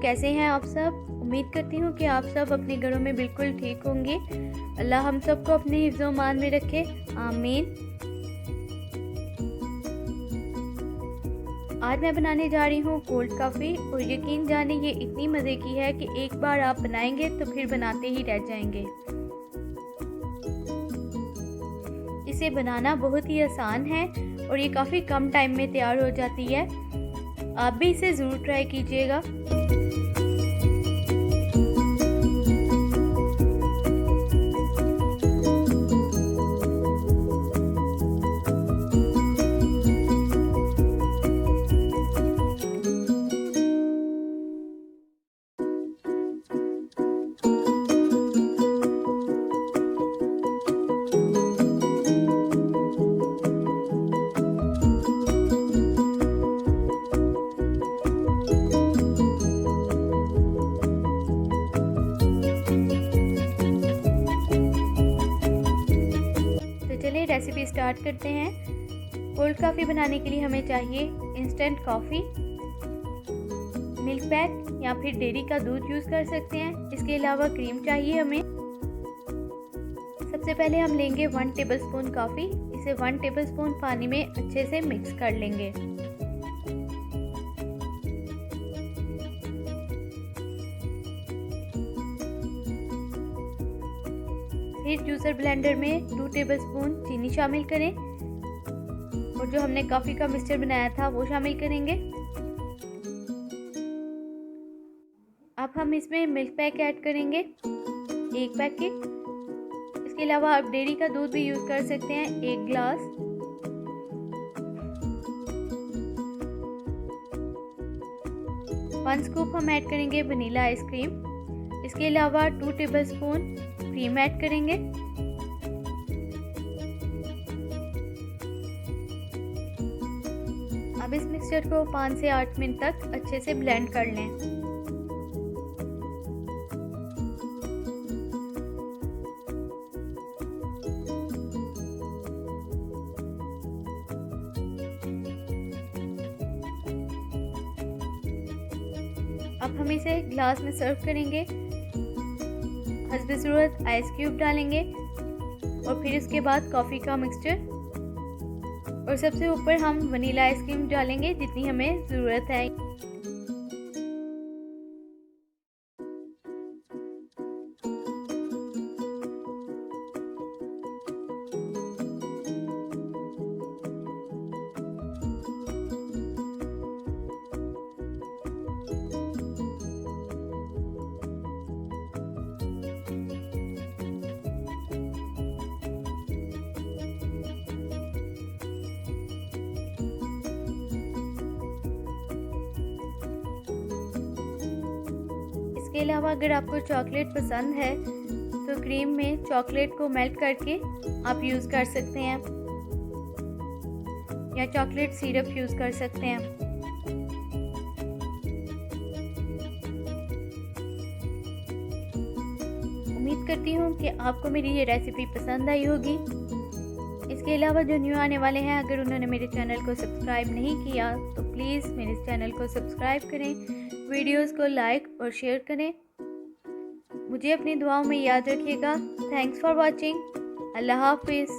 कैसे हैं आप सब। उम्मीद करती हूँ कि आप सब अपने घरों में बिल्कुल ठीक होंगे। अल्लाह हम सबको अपने हिफ्ज़-ओ-मान में रखे, आमीन। आज मैं बनाने जा रही हूँ कोल्ड कॉफ़ी और यकीन जाने ये इतनी मज़े की है कि एक बार आप बनाएंगे तो फिर बनाते ही रह जाएंगे। इसे बनाना बहुत ही आसान है और ये काफ़ी कम टाइम में तैयार हो जाती है। आप भी इसे ज़रूर ट्राई कीजिएगा। चलिए रेसिपी स्टार्ट करते हैं। कोल्ड कॉफ़ी बनाने के लिए हमें चाहिए इंस्टेंट कॉफ़ी, मिल्क पैक या फिर डेयरी का दूध यूज़ कर सकते हैं। इसके अलावा क्रीम चाहिए हमें। सबसे पहले हम लेंगे 1 टेबलस्पून कॉफ़ी। इसे 1 टेबलस्पून पानी में अच्छे से मिक्स कर लेंगे। फिर जूसर ब्लेंडर में 2 टेबलस्पून चीनी शामिल करें और जो हमने कॉफ़ी का मिक्सचर बनाया था वो शामिल करेंगे। अब हम इसमें मिल्क पैक ऐड करेंगे, 1 पैकेट। इसके अलावा आप डेयरी का दूध भी यूज़ कर सकते हैं, 1 ग्लास। वन स्कूप हम ऐड करेंगे वनीला आइसक्रीम। इसके अलावा 2 टेबलस्पून क्रीम ऐड करेंगे। अब इस मिक्सचर को 5 से 8 मिनट तक अच्छे से ब्लेंड कर लें। अब हम इसे ग्लास में सर्व करेंगे। हस्बे ज़रूरत आइस क्यूब डालेंगे और फिर इसके बाद कॉफ़ी का मिक्सचर और सबसे ऊपर हम वनीला आइसक्रीम डालेंगे जितनी हमें ज़रूरत है। इसके अलावा अगर आपको चॉकलेट पसंद है तो क्रीम में चॉकलेट को मेल्ट करके आप यूज़ कर सकते हैं या चॉकलेट सिरप यूज़ कर सकते हैं। उम्मीद करती हूँ कि आपको मेरी ये रेसिपी पसंद आई होगी। इसके अलावा जो न्यू आने वाले हैं, अगर उन्होंने मेरे चैनल को सब्सक्राइब नहीं किया तो प्लीज़ मेरे चैनल को सब्सक्राइब करें, वीडियोस को लाइक और शेयर करें। मुझे अपनी दुआओं में याद रखिएगा। Thanks for watching. अल्लाह हाफिज़।